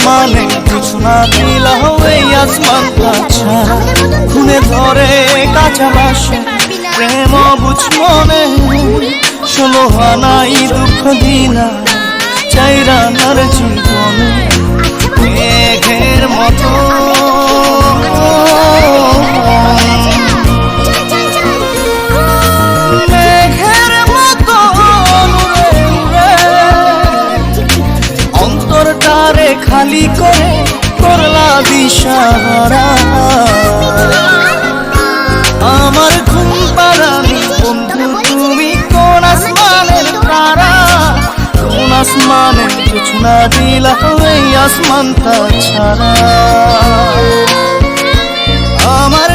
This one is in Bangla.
আসমানে জোছনা দিলা এই আসমানটা ছাড়া খুনে ধরে কাঁচা বাসে প্রেম বুঝ মনে ষোলো হানাই দুঃখ দিলা চাইরা নার জীবনে মেঘের মতো মেঘের মতো অন্তরটারে খালি করে করলা দিশাহারা আমার ঘুম পাড়ানি বন্ধু তুমি কোন আসমানের তারা কোন আসমানের জোছনা দিলা এই আসমানটা ছাড়া আমার